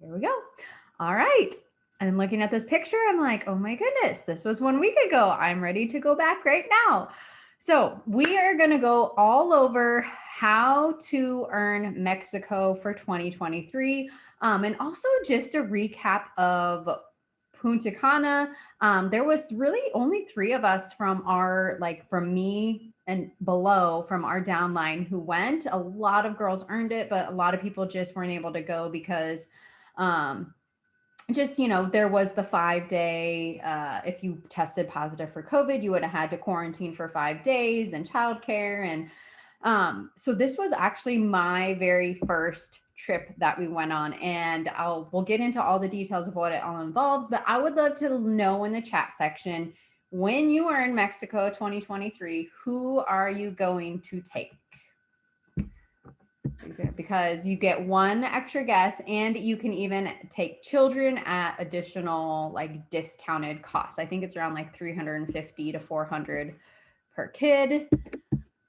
There we go. All right. And looking at this picture, I'm like, oh my goodness, this was 1 week ago. I'm ready to go back right now. So we are going to go all over how to earn Mexico for 2023. And also just a recap of Punta Cana. There was really only 3 of us from from me and below from our downline who went. A lot of girls earned it, but a lot of people just weren't able to go because um, there was the 5 day, if you tested positive for COVID, you would have had to quarantine for 5 days and childcare. And so this was actually my very first trip that we went on, and we'll get into all the details of what it all involves, but I would love to know in the chat section, when you are in Mexico 2023, who are you going to take? Because you get 1 extra guest, and you can even take children at additional discounted costs. I think it's around $350 to $400 per kid.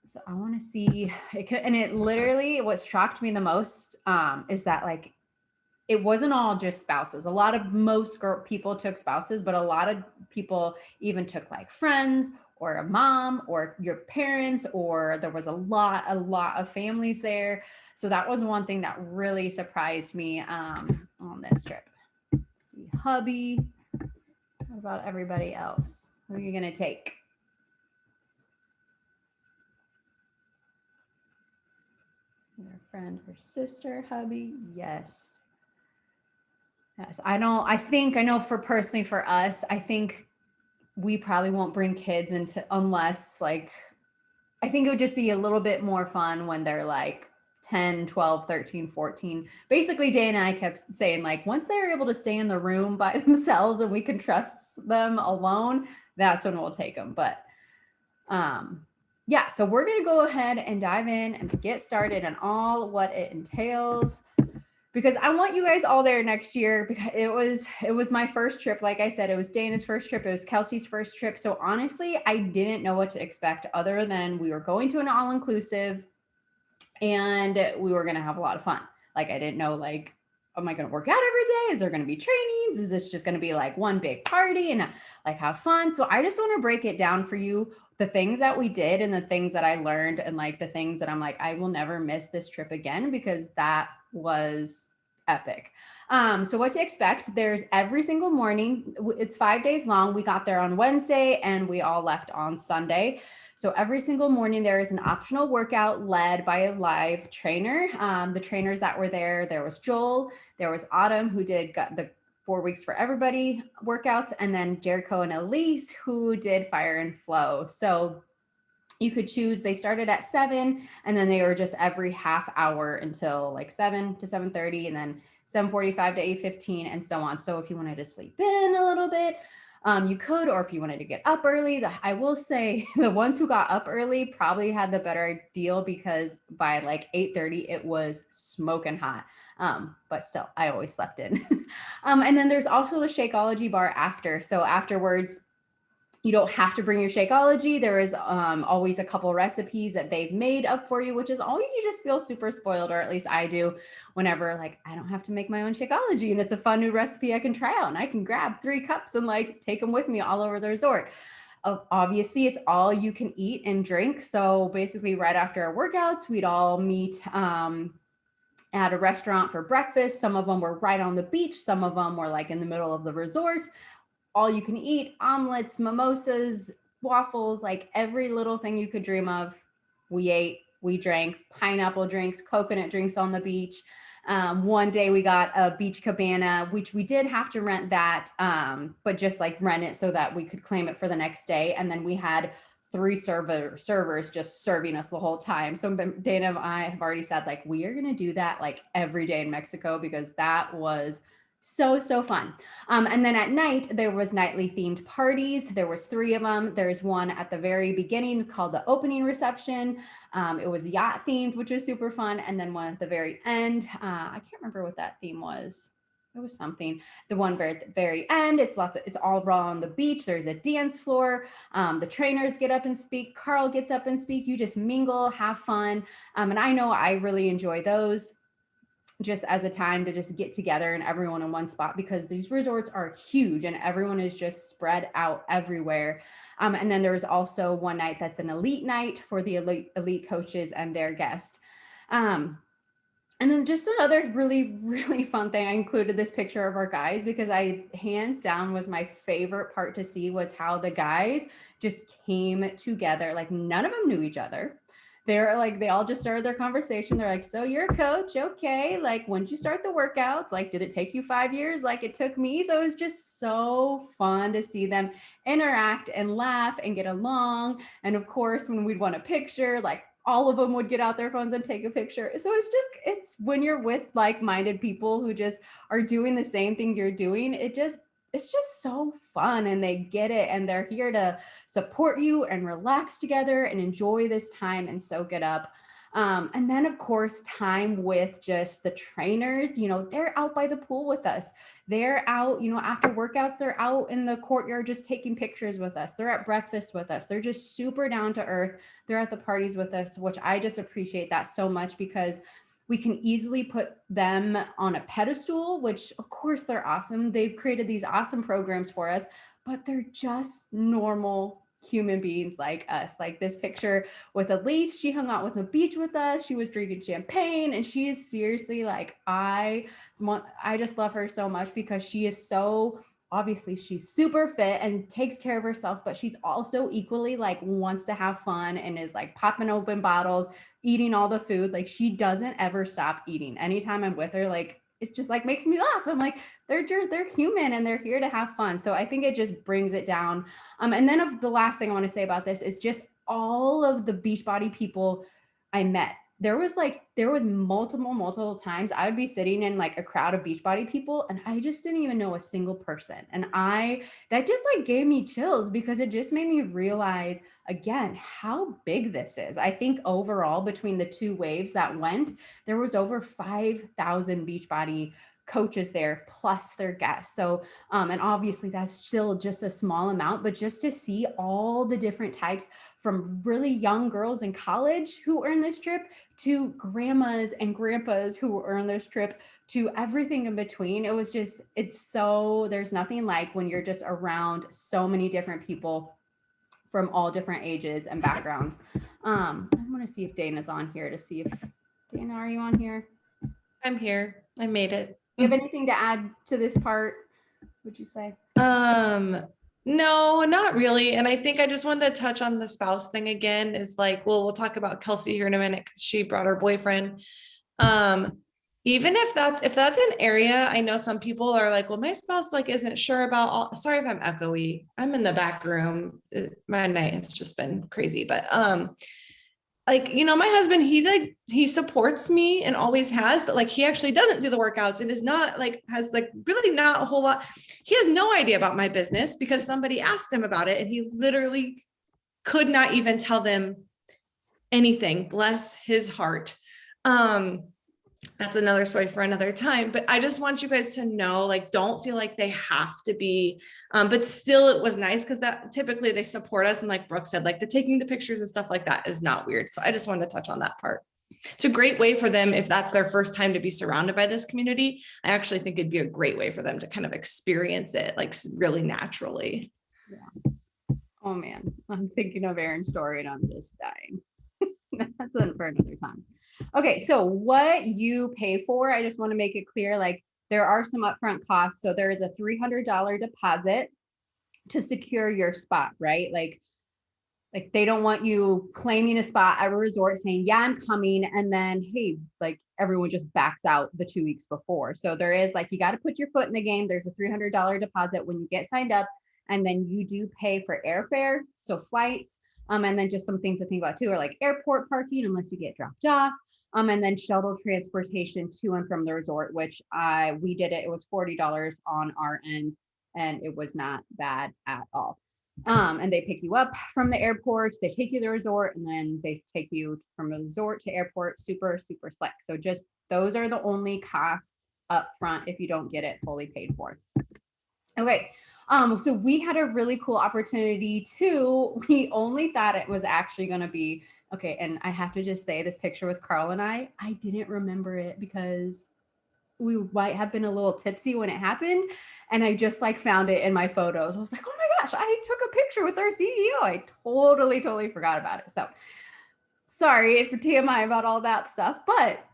So I want to see and it literally, what shocked me the most is that it wasn't all just spouses. Most people took spouses, but a lot of people even took friends or a mom or your parents, or there was a lot of families there. So that was one thing that really surprised me on this trip. Let's see, hubby. What about everybody else? Who are you going to take? Your friend or sister, hubby? Yes. Yes, I know for us, I think we probably won't bring kids into unless I think it would just be a little bit more fun when they're 10, 12, 13, 14. Basically, Dana and I kept saying once they're able to stay in the room by themselves and we can trust them alone, that's when we'll take them. But yeah, so we're going to go ahead and dive in and get started on all what it entails, because I want you guys all there next year, because it was my first trip. Like I said, it was Dana's first trip. It was Kelsey's first trip. So honestly, I didn't know what to expect other than we were going to an all-inclusive and we were going to have a lot of fun. I didn't know, am I going to work out every day? Is there going to be trainings? Is this just going to be one big party and have fun? So I just want to break it down for you, the things that we did and the things that I learned, and the things that I'm I will never miss this trip again, because that was epic. So what to expect, there's every single morning, it's 5 days long. We got there on Wednesday and we all left on Sunday. So every single morning there is an optional workout led by a live trainer. The trainers that were there was Joel, there was Autumn, who did the 4 weeks for everybody workouts, and then Jericho and Elise, who did fire and flow. So you could choose. They started at 7, and then they were just every half hour until 7 to 7:30, and then 7:45 to 8:15, and so on. So if you wanted to sleep in a little bit, you could, or if you wanted to get up early. I will say the ones who got up early probably had the better deal, because by 8:30 it was smoking hot. But still, I always slept in. And then there's also the Shakeology bar after. So afterwards, you don't have to bring your Shakeology. There is always a couple recipes that they've made up for you, which is always, you just feel super spoiled, or at least I do, whenever I don't have to make my own Shakeology and it's a fun new recipe I can try out, and I can grab 3 cups and take them with me all over the resort. Obviously, it's all you can eat and drink. So basically, right after our workouts, we'd all meet at a restaurant for breakfast. Some of them were right on the beach. Some of them were in the middle of the resort. All you can eat, omelets, mimosas, waffles, every little thing you could dream of. We ate, we drank pineapple drinks, coconut drinks on the beach. One day we got a beach cabana, which we did have to rent that, but just rent it so that we could claim it for the next day. And then we had 3 servers just serving us the whole time. So Dana and I have already said we are going to do that every day in Mexico, because that was so fun. And then at night, there was nightly themed parties. There was 3 of them. There's one at the very beginning called the opening reception. It was yacht themed, which was super fun. And then one at the very end. I can't remember what that theme was. It was something. The one at the very end, it's all raw on the beach. There's a dance floor. The trainers get up and speak. Carl gets up and speak. You just mingle, have fun. And I know I really enjoy those. just as a time to just get together and everyone in one spot, because these resorts are huge and everyone is just spread out everywhere. And then there was also one night that's an elite night for the elite coaches and their guests. Um, and then just another really, really fun thing, I included this picture of our guys because I hands down was my favorite part to see was how the guys just came together. Like none of them knew each other. They're like, they all just started their conversation. They're like, so you're a coach. Okay. Like, when did you start the workouts? Like, did it take you 5 years? Like it took me. So it was just so fun to see them interact and laugh and get along. And of course, when we'd want a picture, like all of them would get out their phones and take a picture. So it's when you're with like-minded people who just are doing the same things you're doing, it's just so fun, and they get it, and they're here to support you and relax together and enjoy this time and soak it up. And then of course, time with just the trainers, they're out by the pool with us. They're out, after workouts, they're out in the courtyard just taking pictures with us. They're at breakfast with us. They're just super down to earth. They're at the parties with us, which I just appreciate that so much, because we can easily put them on a pedestal, which of course they're awesome. They've created these awesome programs for us, but they're just normal human beings like us. Like this picture with Elise, she hung out with the beach with us. She was drinking champagne, and she is seriously like, I just love her so much because she is so, obviously she's super fit and takes care of herself, but she's also equally like wants to have fun and is like popping open bottles, eating all the food. Like she doesn't ever stop eating. Anytime I'm with her, like it just like makes me laugh. I'm like, they're human and they're here to have fun. So I think it just brings it down. And then of the last thing I want to say about this is just all of the Beachbody people I met. There was multiple times I would be sitting in like a crowd of Beachbody people and I just didn't even know a single person. And that just like gave me chills because it just made me realize again how big this is. I think overall between the two waves that went, there was over 5,000 Beachbody coaches there plus their guests. So and obviously that's still just a small amount, but just to see all the different types, from really young girls in college who earn this trip to grandmas and grandpas who earn this trip to everything in between. There's nothing like when you're just around so many different people from all different ages and backgrounds. I want to see if Dana's on here to see if Dana, are you on here? I'm here. I made it. Do you have anything to add to this part, would you say? No, not really. And I think I just wanted to touch on the spouse thing again, is like, well, we'll talk about Kelsey here in a minute because she brought her boyfriend. Even if that's an area, I know some people are like, well, my spouse like isn't sure about all, sorry if I'm echoey. I'm in the back room. My night has just been crazy, but like, my husband, he supports me and always has, but like, he actually doesn't do the workouts and is not like, has like really not a whole lot. He has no idea about my business because somebody asked him about it and he literally could not even tell them anything. Bless his heart. That's another story for another time, but I just want you guys to know, like, don't feel like they have to be, but still it was nice because that typically they support us. And like Brooke said, like the taking the pictures and stuff like that is not weird. So I just wanted to touch on that part. It's a great way for them. If that's their first time to be surrounded by this community, I actually think it'd be a great way for them to kind of experience it like really naturally. Yeah. Oh man, I'm thinking of Erin's story and I'm just dying. That's for another time. Okay, so what you pay for, I just want to make it clear, like there are some upfront costs. So there is a $300 deposit to secure your spot, right? Like they don't want you claiming a spot at a resort saying, yeah, I'm coming. And then, hey, like everyone just backs out the 2 weeks before. So there is like, you got to put your foot in the game. There's a $300 deposit when you get signed up. And then you do pay for airfare, so flights. And then just some things to think about too are like airport parking, unless you get dropped off. And then shuttle transportation to and from the resort, which we did it. It was $40 on our end, and it was not bad at all. And they pick you up from the airport, they take you to the resort, and then they take you from the resort to airport. Super, super slick. So just those are the only costs up front if you don't get it fully paid for. Okay. So we had a really cool opportunity too. We only thought it was actually going to be okay. And I have to just say, this picture with Carl and I didn't remember it because we might have been a little tipsy when it happened. And I just like found it in my photos. I was like, oh my gosh, I took a picture with our CEO. I totally forgot about it. So sorry for TMI about all that stuff, but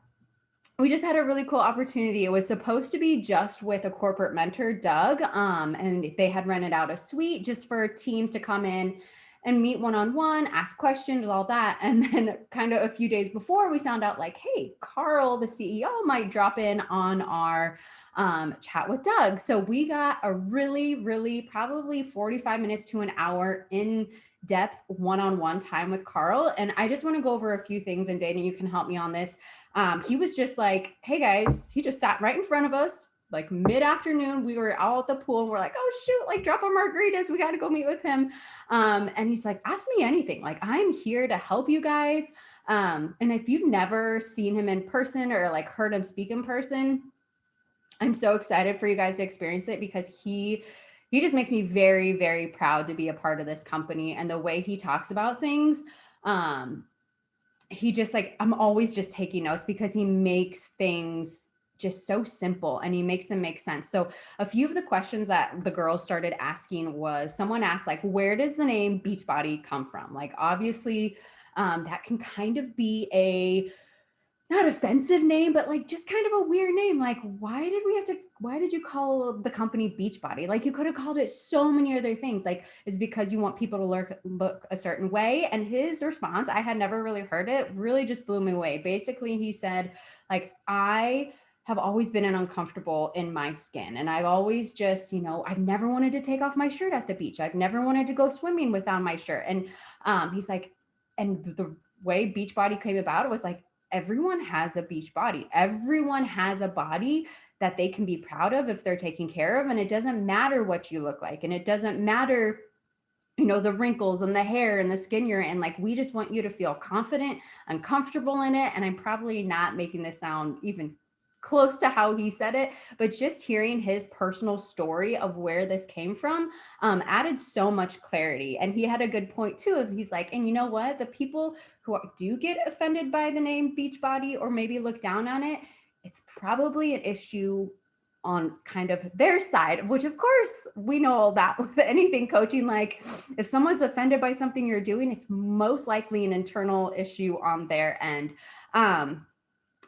we just had a really cool opportunity. It was supposed to be just with a corporate mentor, Doug, and they had rented out a suite just for teams to come in and meet one-on-one, ask questions, all that. And then kind of a few days before, we found out like, hey, Carl, the CEO, might drop in on our chat with Doug. So we got a really probably 45 minutes to an hour in depth one-on-one time with Carl. And I just want to go over a few things, and Dana, you can help me on this. He was just like, hey guys, he just sat right in front of us, like mid-afternoon. We were all at the pool and we're like, oh shoot, like drop our margaritas. We got to go meet with him. And he's like, ask me anything. Like, I'm here to help you guys. And if you've never seen him in person or like heard him speak in person, I'm so excited for you guys to experience it, because he just makes me very proud to be a part of this company. And the way he talks about things, he just like, I'm always just taking notes because he makes things just so simple and he makes them make sense. So a few of the questions that the girls started asking was, someone asked like, where does the name Beachbody come from? Like, obviously, that can kind of be a not offensive name, but like just kind of a weird name. Like, why did you call the company Beachbody? Like, you could have called it so many other things. Like, is because you want people to look a certain way? And his response, I had never really heard it, really just blew me away. Basically, he said, like, I have always been uncomfortable in my skin. And I've always just, I've never wanted to take off my shirt at the beach. I've never wanted to go swimming without my shirt. And he's like, and the way Beachbody came about, it was like, everyone has a beach body. Everyone has a body that they can be proud of if they're taken care of. And it doesn't matter what you look like. And it doesn't matter, the wrinkles and the hair and the skin you're in. Like, we just want you to feel confident and comfortable in it. And I'm probably not making this sound even close to how he said it, but just hearing his personal story of where this came from added so much clarity. And he had a good point too, of he's like, and you know what, the people who do get offended by the name Beachbody or maybe look down on it, it's probably an issue on kind of their side, which of course we know all that with anything coaching. Like, if someone's offended by something you're doing, it's most likely an internal issue on their end.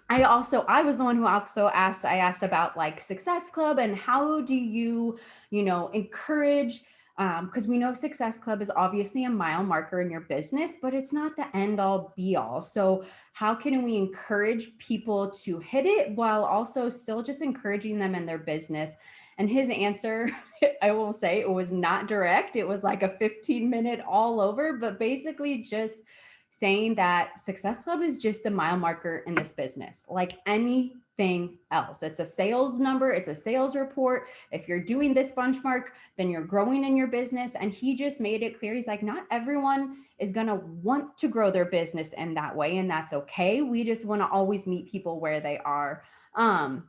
I was the one who also asked about like Success Club and how do you, encourage, because we know Success Club is obviously a mile marker in your business, but it's not the end all be all. So how can we encourage people to hit it while also still just encouraging them in their business? And his answer, I will say, it was not direct. It was like a 15-minute all over, but basically just saying that Success Club is just a mile marker in this business, like anything else. It's a sales number, it's a sales report. If you're doing this benchmark, then you're growing in your business. And he just made it clear. He's like, not everyone is going to want to grow their business in that way, and that's okay. We just want to always meet people where they are. And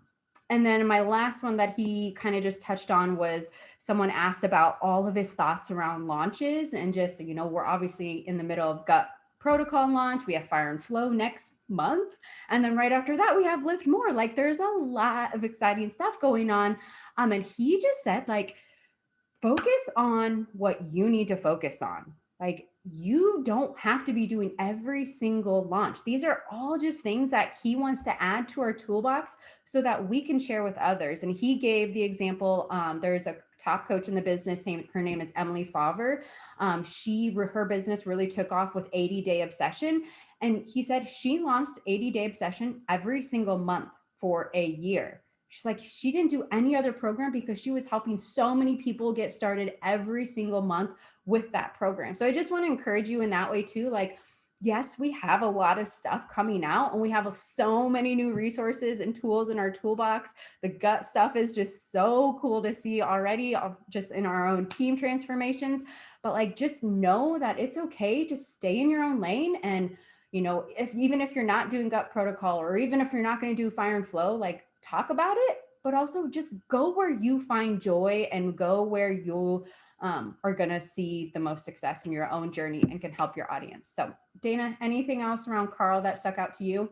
then my last one that he kind of just touched on was, someone asked about all of his thoughts around launches, and just, we're obviously in the middle of gut protocol launch. We have Fire and Flow next month. And then right after that, we have Lift More. Like, there's a lot of exciting stuff going on. And he just said, like, focus on what you need to focus on. Like, you don't have to be doing every single launch. These are all just things that he wants to add to our toolbox so that we can share with others. And he gave the example, there's a top coach in the business, her name is Emily Favre. Her business really took off with 80-day obsession. And he said she launched 80-day obsession every single month for a year. She's like, she didn't do any other program because she was helping so many people get started every single month with that program. So I just want to encourage you in that way too. Like, yes, we have a lot of stuff coming out and we have so many new resources and tools in our toolbox. The gut stuff is just so cool to see already, just in our own team transformations. But like, just know that it's okay to stay in your own lane. And, even if you're not doing gut protocol, or even if you're not going to do Fire and Flow, like, talk about it, but also just go where you find joy and go where you are going to see the most success in your own journey and can help your audience. So Dana, anything else around Carl that stuck out to you?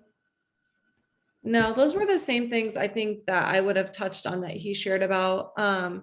No, those were the same things I think that I would have touched on that he shared about. And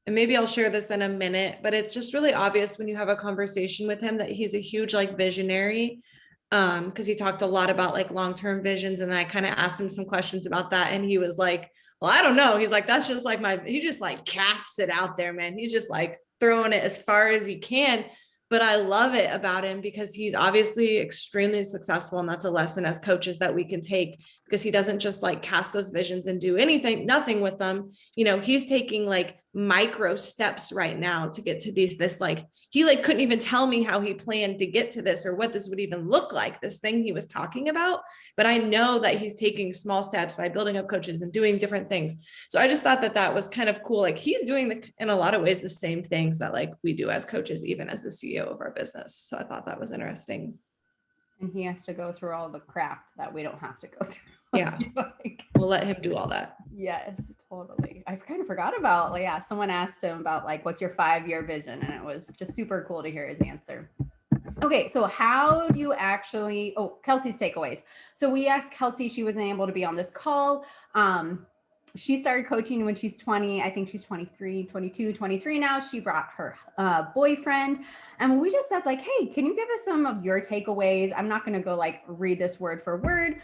maybe I'll share this in a minute, but it's just really obvious when you have a conversation with him that he's a huge like visionary. Because he talked a lot about like long-term visions, and then I kind of asked him some questions about that, and he was like, well, I don't know. He's like, that's just like he just like casts it out there, man. He's just like throwing it as far as he can. But I love it about him because he's obviously extremely successful. And that's a lesson as coaches that we can take, because he doesn't just like cast those visions and do nothing with them. You know, he's taking like micro steps right now to get to this, like, he like couldn't even tell me how he planned to get to this or what this would even look like, this thing he was talking about. But I know that he's taking small steps by building up coaches and doing different things. So I just thought that that was kind of cool. Like he's doing in a lot of ways, the same things that like we do as coaches, even as the CEO of our business. So I thought that was interesting. And he has to go through all the crap that we don't have to go through. Yeah. Like, We'll let him do all that. yes, totally. I kind of forgot about, like, yeah, someone asked him about like, what's your 5-year vision? And it was just super cool to hear his answer. Okay, so how do you actually, Kelsey's takeaways. So we asked Kelsey, she wasn't able to be on this call. She started coaching when she's 20. I think she's 23, 22, 23 now. She brought her boyfriend. And we just said like, hey, can you give us some of your takeaways? I'm not going to go like read this word for word.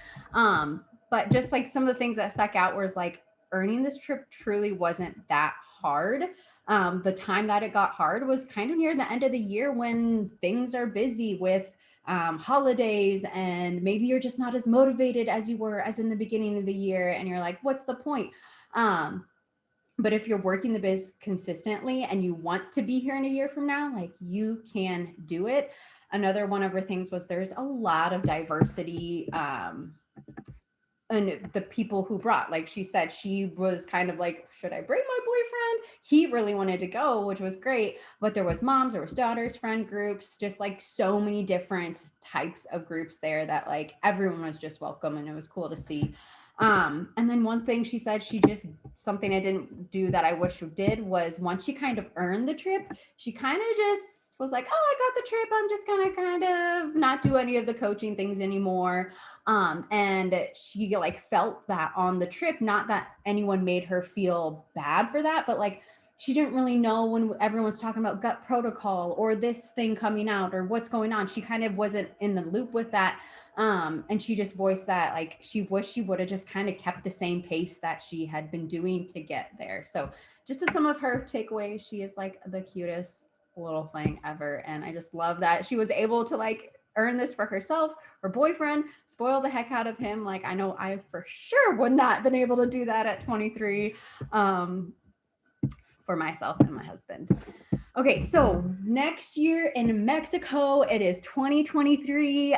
But just like some of the things that stuck out was like, earning this trip truly wasn't that hard. The time that it got hard was kind of near the end of the year when things are busy with holidays, and maybe you're just not as motivated as you were as in the beginning of the year, and you're like, what's the point? But if you're working the biz consistently and you want to be here in a year from now, like you can do it. Another one of her things was there's a lot of diversity and the people who brought, like she said, she was kind of like, should I bring my boyfriend? He really wanted to go, which was great. But there was moms, there was daughters, friend groups, just like so many different types of groups there that like everyone was just welcome, and it was cool to see. And then one thing she said, something I didn't do that I wish she did was, once she kind of earned the trip, she kind of just was like, oh, I got the trip, I'm just gonna kind of not do any of the coaching things anymore. And she like felt that on the trip, not that anyone made her feel bad for that, but like she didn't really know when everyone's talking about gut protocol or this thing coming out or what's going on. She kind of wasn't in the loop with that. And she just voiced that like she wished she would have just kind of kept the same pace that she had been doing to get there. So just to some of her takeaways, she is like the cutest little thing ever. And I just love that she was able to like earn this for herself, her boyfriend, spoil the heck out of him. Like I know I for sure would not been able to do that at 23 for myself and my husband. Okay, so next year in Mexico, it is 2023.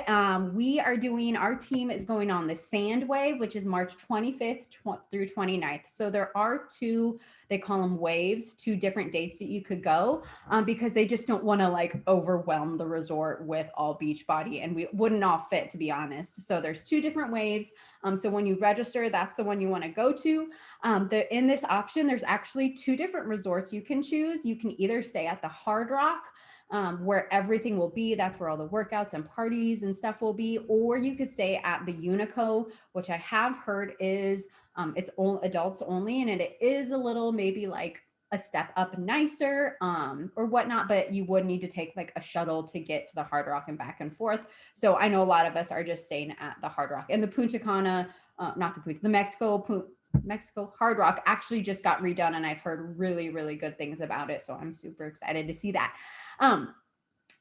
We are doing, our team is going on the Sand Wave, which is March 25th through 29th. So there are two, they call them waves, two different dates that you could go because they just don't want to like overwhelm the resort with all beach body, and we wouldn't all fit, to be honest. So there's two different waves. So when you register, that's the one you want to go to. In this option, there's actually two different resorts you can choose. You can either stay at the Hard Rock, where everything will be. That's where all the workouts and parties and stuff will be. Or you could stay at the Unico, which I have heard is it's all adults only, and it is a little maybe like a step up nicer or whatnot, but you would need to take like a shuttle to get to the Hard Rock and back and forth. So I know a lot of us are just staying at the Hard Rock. And the Punta Cana, the Mexico Hard Rock actually just got redone, and I've heard really, really good things about it. So I'm super excited to see that.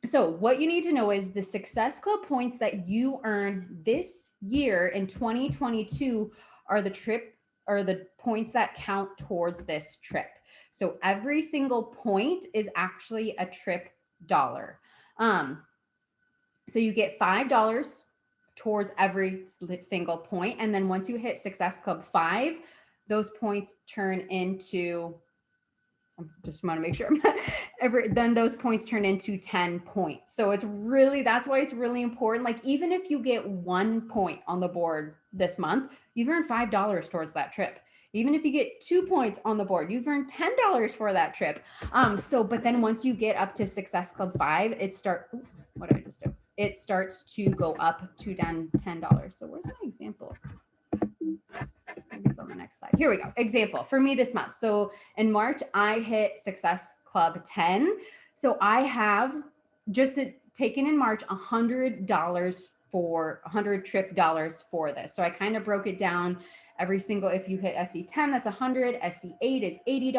So what you need to know is the Success Club points that you earn this year in 2022 are the points that count towards this trip. So every single point is actually a trip dollar. So you get $5 towards every single point. And then once you hit Success Club 5, those points turn into, I just want to make sure, then those points turn into 10 points. So it's really, that's why it's really important. Like even if you get 1 point on the board this month, you've earned $5 towards that trip. Even if you get 2 points on the board, you've earned $10 for that trip. But then once you get up to Success Club 5, what did I just do? It starts to go up to $10. So where's my example? Maybe it's on the next slide. Here we go. Example for me this month. So in March, I hit Success Club 10. So I have just taken in March $100 for $100 for this. So I kind of broke it down every single, if you hit SE10, that's 100, SE8 is $80,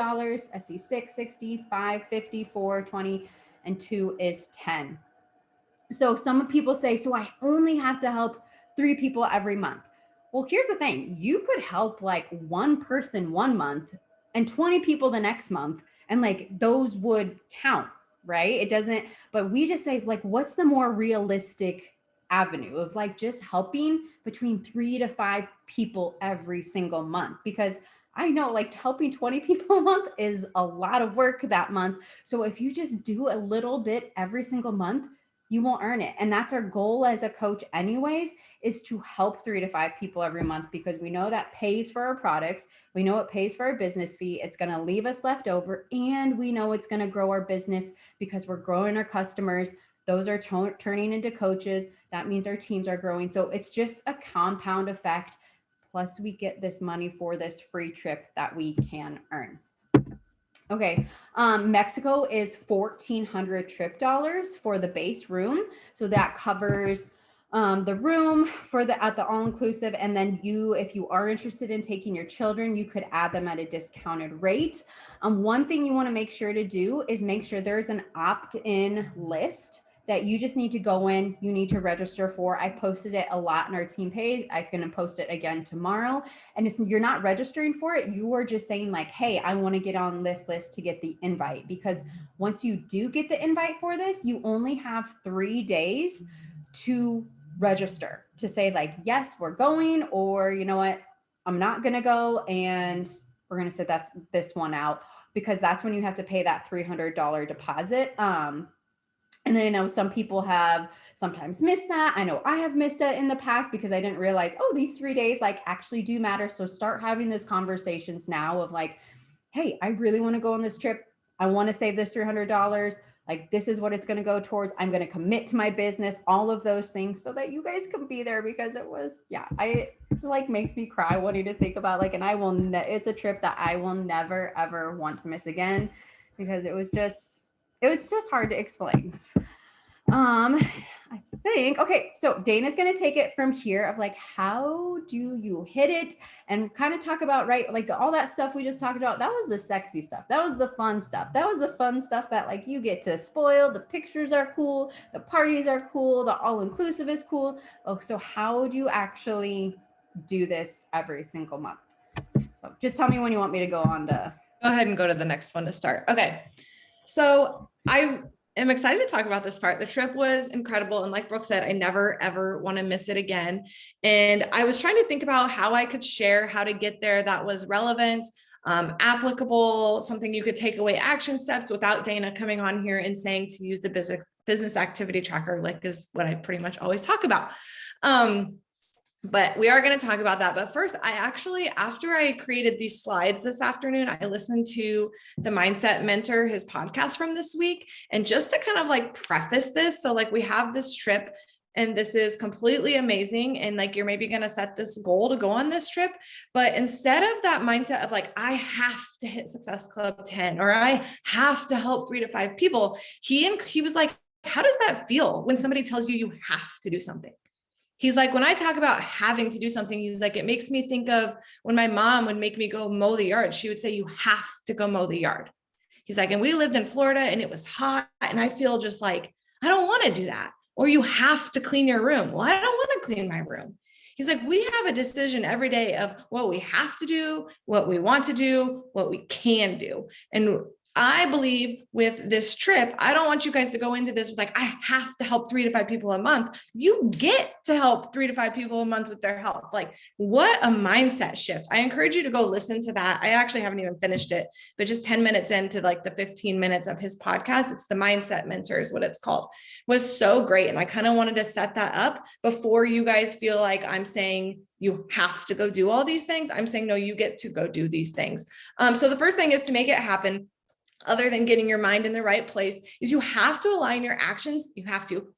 SE6, 60, 5, 50, 4, 20, and 2 is 10. So some people say, so I only have to help 3 people every month. Well, here's the thing. You could help like 1 person 1 month and 20 people the next month. And like those would count, right? It doesn't, but we just say like, what's the more realistic avenue of like just helping between 3 to 5 people every single month? Because I know like helping 20 people a month is a lot of work that month. So if you just do a little bit every single month, you won't earn it. And that's our goal as a coach anyways, is to help 3 to 5 people every month, because we know that pays for our products. We know it pays for our business fee. It's going to leave us left over. And we know it's going to grow our business because we're growing our customers. Those are turning into coaches. That means our teams are growing. So it's just a compound effect. Plus we get this money for this free trip that we can earn. Okay. Mexico is $1,400 trip dollars for the base room. So that covers the room for at the all-inclusive. And then if you are interested in taking your children, you could add them at a discounted rate. One thing you want to make sure to do is make sure there's an opt-in list that you just need to go in, you need to register for. I posted it a lot in our team page. I can post it again tomorrow. And you're not registering for it. You are just saying like, hey, I want to get on this list to get the invite. Because once you do get the invite for this, you only have 3 days to register, to say like, yes, we're going, or you know what, I'm not going to go. And we're going to sit this one out, because that's when you have to pay that $300 deposit. And I know some people have sometimes missed that. I know I have missed it in the past because I didn't realize, oh, these 3 days like actually do matter. So start having those conversations now of like, hey, I really want to go on this trip. I want to save this $300. Like, this is what it's going to go towards. I'm going to commit to my business, all of those things, so that you guys can be there, because it was, I like makes me cry wanting to think about like, and it's a trip that I will never, ever want to miss again, because it was just hard to explain. I think, okay, so Dana's going to take it from here of like, how do you hit it, and kind of talk about, right, like all that stuff we just talked about. That was the sexy stuff. That was the fun stuff. That was the fun stuff that like you get to spoil. The pictures are cool. The parties are cool. The all-inclusive is cool. Oh, so how do you actually do this every single month? So just tell me when you want me to go on to. Go ahead and go to the next one to start. Okay. So I'm excited to talk about this part. The trip was incredible. And like Brooke said, I never, ever want to miss it again. And I was trying to think about how I could share how to get there that was relevant, applicable, something you could take away action steps without Dana coming on here and saying to use the business activity tracker, like is what I pretty much always talk about. But we are going to talk about that. But first, after I created these slides this afternoon, I listened to the Mindset Mentor, his podcast from this week. And just to kind of like preface this, so like we have this trip and this is completely amazing. And like, you're maybe going to set this goal to go on this trip. But instead of that mindset of like, I have to hit Success Club 10, or I have to help 3 to 5 people, he was like, how does that feel when somebody tells you have to do something? He's like, when I talk about having to do something, he's like, it makes me think of when my mom would make me go mow the yard. She would say, you have to go mow the yard. He's like, and we lived in Florida and it was hot. And I feel just like, I don't want to do that. Or you have to clean your room. Well, I don't want to clean my room. He's like, we have a decision every day of what we have to do, what we want to do, what we can do. And I believe with this trip, I don't want you guys to go into this with like, I have to help 3 to 5 people a month. You get to help 3 to 5 people a month with their health. Like, what a mindset shift. I encourage you to go listen to that. I actually haven't even finished it, but just 10 minutes into like the 15 minutes of his podcast, it's the Mindset Mentor is what it's called. It was so great. And I kind of wanted to set that up before you guys feel like I'm saying you have to go do all these things. I'm saying, no, you get to go do these things. So the first thing is to make it happen. Other than getting your mind in the right place, is you have to align your actions.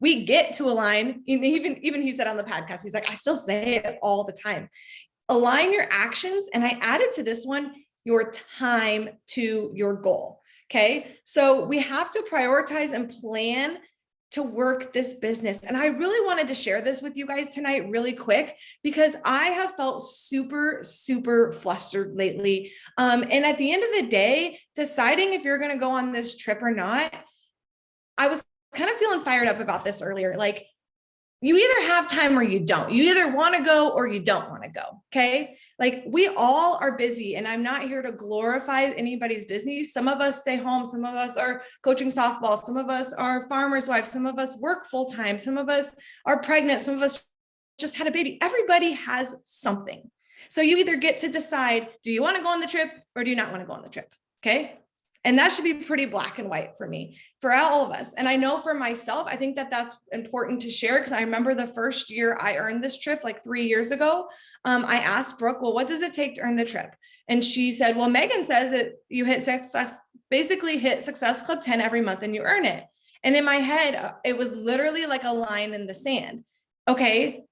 We get to align. Even he said on the podcast, he's like, I still say it all the time. Align your actions. And I added to this one, your time to your goal. Okay. So we have to prioritize and plan to work this business. And I really wanted to share this with you guys tonight really quick, because I have felt super, super flustered lately. And at the end of the day, deciding if you're going to go on this trip or not, I was kind of feeling fired up about this earlier. Like, you either have time or you don't. You either want to go or you don't want to go. Okay. Like, we all are busy, and I'm not here to glorify anybody's business. Some of us stay home. Some of us are coaching softball. Some of us are farmers' wives. Some of us work full time. Some of us are pregnant. Some of us just had a baby. Everybody has something. So you either get to decide, do you want to go on the trip or do you not want to go on the trip? Okay. And that should be pretty black and white for me, for all of us. And I know for myself, I think that that's important to share, because I remember the first year I earned this trip, like 3 years ago, I asked Brooke, well, what does it take to earn the trip? And she said, well, Megan says that you hit Success Club 10 every month and you earn it. And in my head, it was literally like a line in the sand. Okay,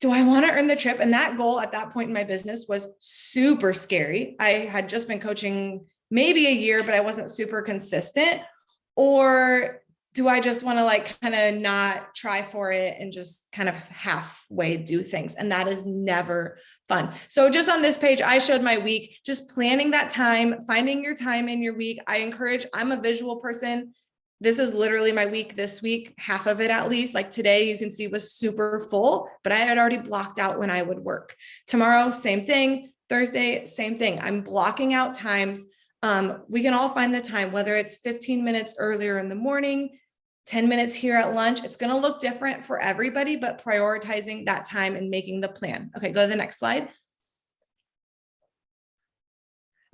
do I want to earn the trip? And that goal at that point in my business was super scary. I had just been coaching maybe a year, but I wasn't super consistent. Or do I just want to like kind of not try for it and just kind of halfway do things? And that is never fun. So just on this page, I showed my week, just planning that time, finding your time in your week. I'm a visual person. This is literally my week this week, half of it at least. Like today, you can see was super full, but I had already blocked out when I would work. Tomorrow, same thing. Thursday, same thing. I'm blocking out times. We can all find the time, whether it's 15 minutes earlier in the morning, 10 minutes here at lunch. It's going to look different for everybody, but prioritizing that time and making the plan. Okay, go to the next slide.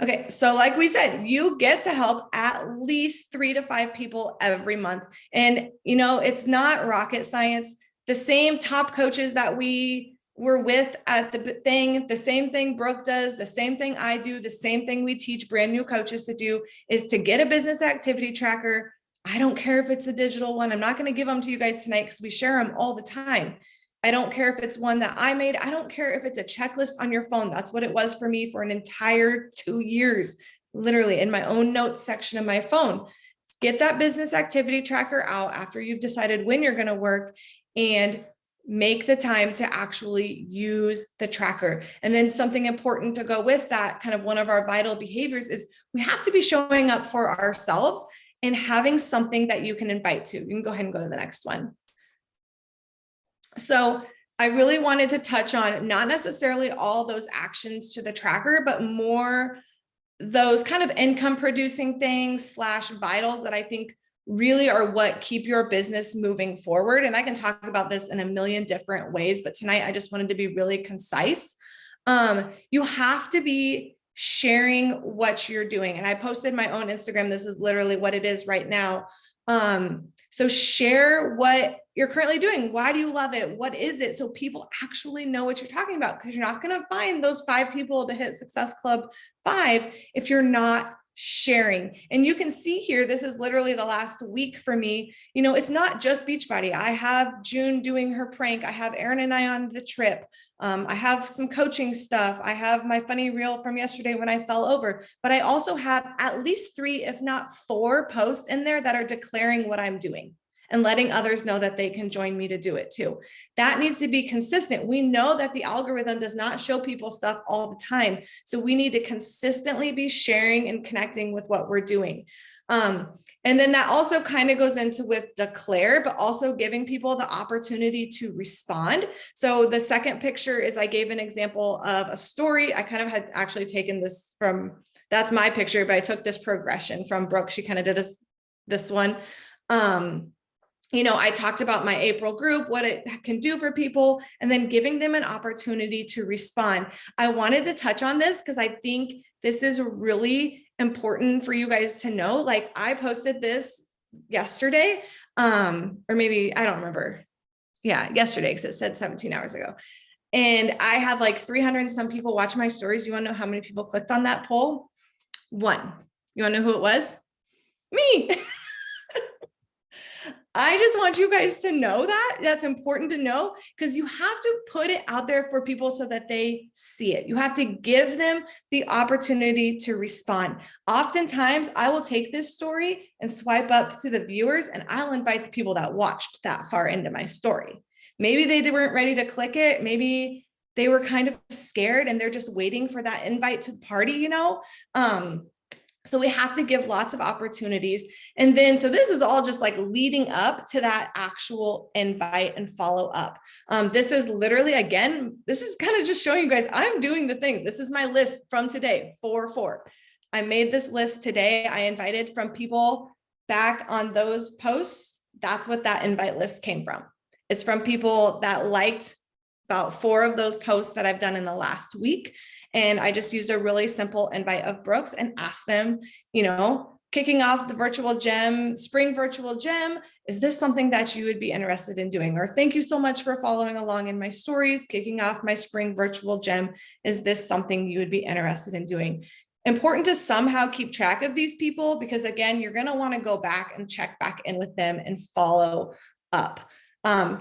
Okay, so like we said, you get to help at least 3 to 5 people every month. And, it's not rocket science. The same top coaches that we were with at the same thing Brooke does, the same thing I do, the same thing we teach brand new coaches to do is to get a business activity tracker. I don't care if it's the digital one. I'm not going to give them to you guys tonight because we share them all the time. I don't care if it's one that I made. I don't care if it's a checklist on your phone. That's what it was for me for an entire 2 years, literally in my own notes section of my phone. Get that business activity tracker out after you've decided when you're going to work, and make the time to actually use the tracker. And then something important to go with that, kind of one of our vital behaviors, is we have to be showing up for ourselves and having something that you can invite to. You can go ahead and go to the next one. So I really wanted to touch on not necessarily all those actions to the tracker, but more those kind of income producing things / vitals that I think really are what keep your business moving forward. And I can talk about this in a million different ways, but tonight I just wanted to be really concise. You have to be sharing what you're doing. And I posted my own Instagram. This is literally what it is right now. So share what you're currently doing. Why do you love it? What is it? So people actually know what you're talking about, because you're not going to find those 5 people to hit Success Club 5 if you're not sharing. And you can see here, this is literally the last week for me. It's not just Beachbody. I have June doing her prank. I have Aaron and I on the trip. I have some coaching stuff. I have my funny reel from yesterday when I fell over, but I also have at least 3, if not 4 posts in there that are declaring what I'm doing and letting others know that they can join me to do it too. That needs to be consistent. We know that the algorithm does not show people stuff all the time. So we need to consistently be sharing and connecting with what we're doing. And then that also kind of goes into with declare, but also giving people the opportunity to respond. So the second picture is I gave an example of a story. I kind of had actually taken this from, that's my picture, but I took this progression from Brooke. She kind of did this one. I talked about my April group, what it can do for people, and then giving them an opportunity to respond. I wanted to touch on this because I think this is really important for you guys to know. Like, I posted this yesterday, or maybe, I don't remember. Yeah, yesterday, because it said 17 hours ago. And I have like 300 and some people watch my stories. You want to know how many people clicked on that poll? 1. You want to know who it was? Me. I just want you guys to know that that's important to know, because you have to put it out there for people so that they see it. You have to give them the opportunity to respond. Oftentimes I will take this story and swipe up to the viewers, and I'll invite the people that watched that far into my story. Maybe they weren't ready to click it. Maybe they were kind of scared and they're just waiting for that invite to the party, you know? So we have to give lots of opportunities. And then, so this is all just like leading up to that actual invite and follow up. This is literally, again, this is kind of just showing you guys, I'm doing the things. This is my list from today, 4-4. I made this list today. I invited from people back on those posts. That's what that invite list came from. It's from people that liked about 4 of those posts that I've done in the last week. And I just used a really simple invite of Brooks and asked them, you know, kicking off the virtual gem, spring virtual gem, is this something that you would be interested in doing? Or thank you so much for following along in my stories, kicking off my spring virtual gem. Is this something you would be interested in doing? Important to somehow keep track of these people, because again, you're going to want to go back and check back in with them and follow up.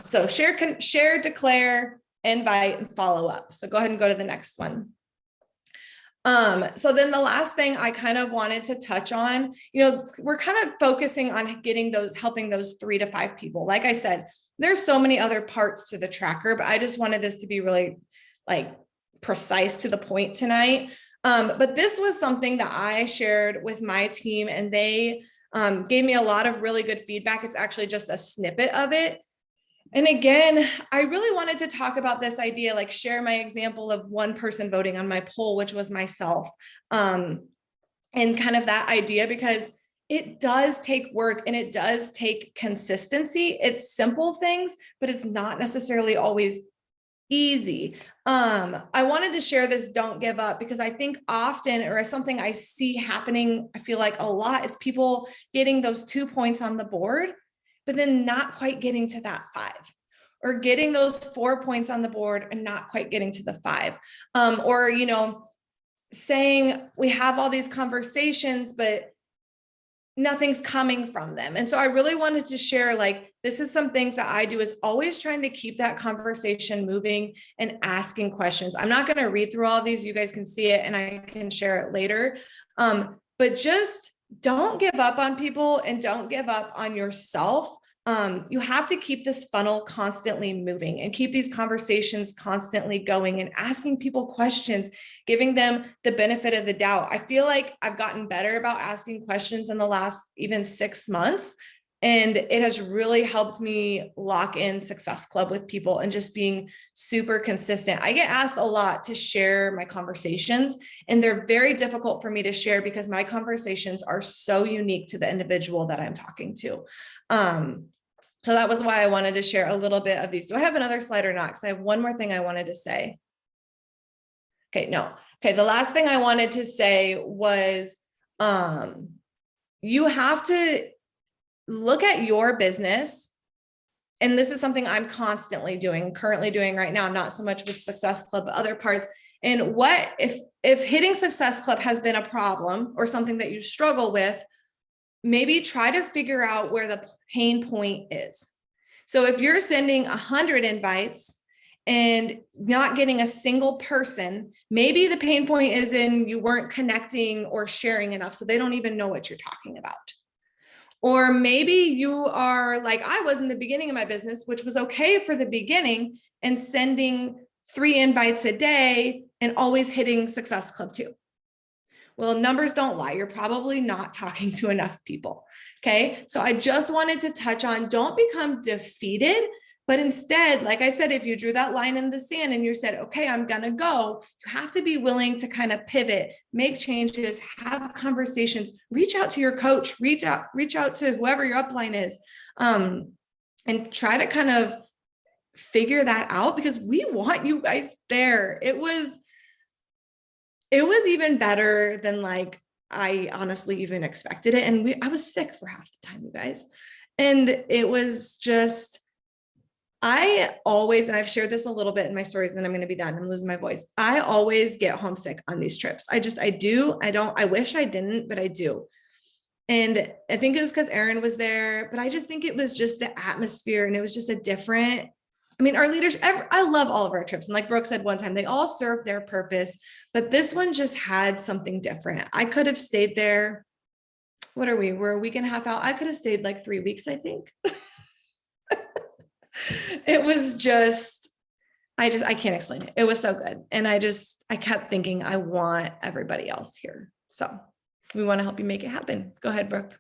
So share, declare, invite, and follow up. So go ahead and go to the next one. So then the last thing I kind of wanted to touch on, you know, we're kind of focusing on helping those 3 to 5 people. Like I said, there's so many other parts to the tracker, but I just wanted this to be really like precise to the point tonight. But this was something that I shared with my team, and they gave me a lot of really good feedback. It's actually just a snippet of it. And again, I really wanted to talk about this idea, like share my example of one person voting on my poll, which was myself. And kind of that idea, because it does take work and it does take consistency. It's simple things, but it's not necessarily always easy. I wanted to share this don't give up, because I think often, or something I see happening, I feel like a lot, is people getting those 2 points on the board, but then not quite getting to that 5, or getting those 4 points on the board and not quite getting to the 5. Or, you know, saying we have all these conversations, but nothing's coming from them. And so I really wanted to share, like, this is some things that I do, is always trying to keep that conversation moving and asking questions. I'm not going to read through all these. You guys can see it and I can share it later. But just don't give up on people and don't give up on yourself. You have to keep this funnel constantly moving and keep these conversations constantly going and asking people questions, giving them the benefit of the doubt. I feel like I've gotten better about asking questions in the last even 6 months. And it has really helped me lock in Success Club with people and just being super consistent. I get asked a lot to share my conversations, and they're very difficult for me to share because my conversations are so unique to the individual that I'm talking to. So that was why I wanted to share a little bit of these. Do I have another slide or not? Because I have one more thing I wanted to say. Okay, no. Okay, the last thing I wanted to say was you have to look at your business. And this is something I'm constantly doing, currently doing right now, not so much with Success Club, but other parts. And what if hitting Success Club has been a problem or something that you struggle with, maybe try to figure out where the pain point is. So if you're sending 100 invites and not getting a single person, maybe the pain point is in you weren't connecting or sharing enough, so they don't even know what you're talking about. Or maybe you are like I was in the beginning of my business, which was okay for the beginning, and sending 3 invites a day and always hitting Success Club 2. Well, numbers don't lie. You're probably not talking to enough people. Okay. So I just wanted to touch on, don't become defeated, but instead, like I said, if you drew that line in the sand and you said, okay, I'm going to go, you have to be willing to kind of pivot, make changes, have conversations, reach out to your coach, reach out to whoever your upline is, and try to kind of figure that out, because we want you guys there. It was even better than like I honestly even expected it. And I was sick for half the time, you guys. And it was just, I always, and I've shared this a little bit in my stories, and then I'm going to be done. I'm losing my voice. I always get homesick on these trips. I do. I wish I didn't, but I do. And I think it was because Erin was there, but I just think it was just the atmosphere, and it was just a different, I mean, our leaders, I love all of our trips. And like Brooke said one time, they all serve their purpose, but this one just had something different. I could have stayed there. What are we? We're a week and a half out. I could have stayed like 3 weeks, I think. It was just, I can't explain it. It was so good. And I kept thinking, I want everybody else here. So we want to help you make it happen. Go ahead, Brooke.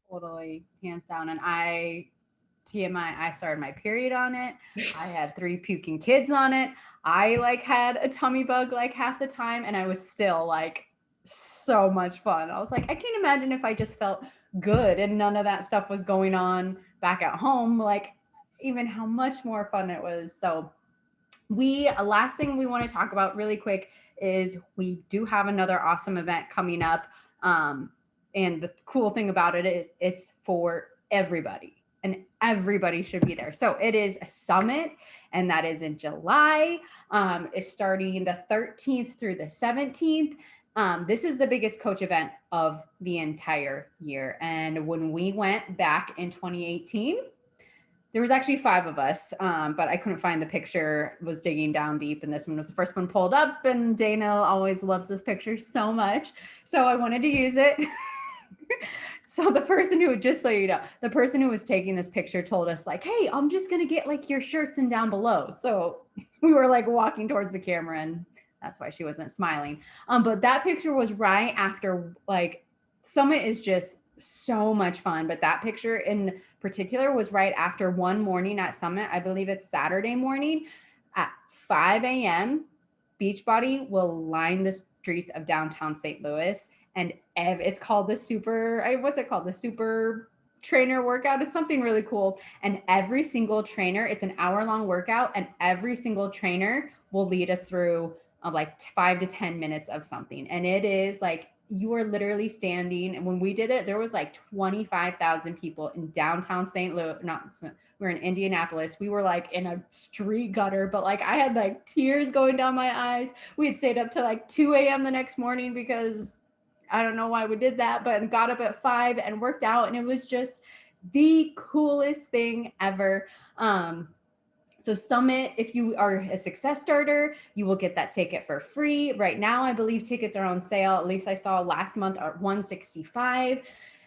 Totally, hands down. And TMI, I started my period on it. I had 3 puking kids on it. I like had a tummy bug like half the time, and I was still like so much fun. I was like, I can't imagine if I just felt good and none of that stuff was going on back at home, like even how much more fun it was. So last thing we want to talk about really quick is we do have another awesome event coming up. And the cool thing about it is it's for everybody, and everybody should be there. So it is a summit, and that is in July. It's starting the 13th through the 17th. This is the biggest coach event of the entire year. And when we went back in 2018, there was actually 5 of us, but I couldn't find the picture, was digging down deep, and this one was the first one pulled up, and Dana always loves this picture so much. So I wanted to use it. So the person who, just so you know, the person who was taking this picture told us like, hey, I'm just going to get like your shirts and down below. So we were like walking towards the camera, and that's why she wasn't smiling. But that picture was right after, like, Summit is just so much fun. But that picture in particular was right after one morning at Summit. I believe it's Saturday morning at 5 a.m. Beachbody will line the streets of downtown St. Louis. And it's called the what's it called? The super trainer workout. It's something really cool. And every single trainer, it's an hour-long workout, and every single trainer will lead us through like 5 to 10 minutes of something. And it is like, you are literally standing. And when we did it, there was like 25,000 people in downtown St. Louis. We're in Indianapolis. We were like in a street gutter, but like I had like tears going down my eyes. We had stayed up till like 2 a.m. the next morning because I don't know why we did that, but got up at 5 and worked out. And it was just the coolest thing ever. So Summit, if you are a success starter, you will get that ticket for free. Right now, I believe tickets are on sale. At least I saw last month at $165.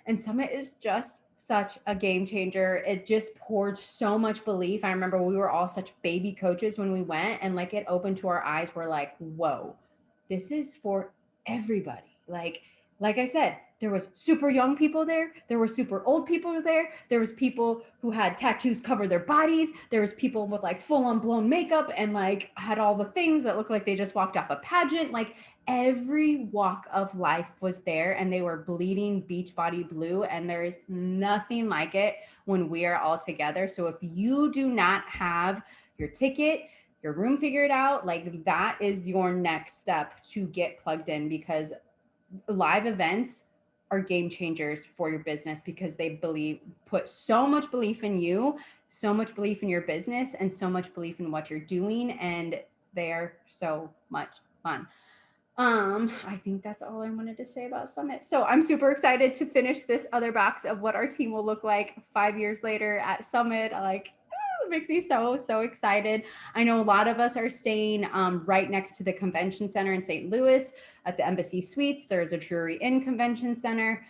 And Summit is just such a game changer. It just poured so much belief. I remember we were all such baby coaches when we went, and like it opened to our eyes. We're like, whoa, this is for everybody. Like I said, there was super young people there. There were super old people there. There was people who had tattoos cover their bodies. There was people with like full on blown makeup and like had all the things that looked like they just walked off a pageant. Like every walk of life was there, and they were bleeding Beachbody blue. And there is nothing like it when we are all together. So if you do not have your ticket, your room figured out, like that is your next step to get plugged in, because live events are game changers for your business, because they put so much belief in you, so much belief in your business, and so much belief in what you're doing. And they are so much fun. I think that's all I wanted to say about Summit. So I'm super excited to finish this other box of what our team will look like 5 years later at Summit. It makes me so excited. I know a lot of us are staying right next to the convention center in St. Louis at the Embassy Suites. There's a Drury Inn Convention Center.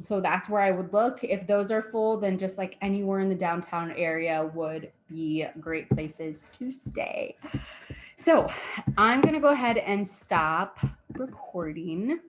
So that's where I would look. If those are full, then just like anywhere in the downtown area would be great places to stay. So I'm going to go ahead and stop recording.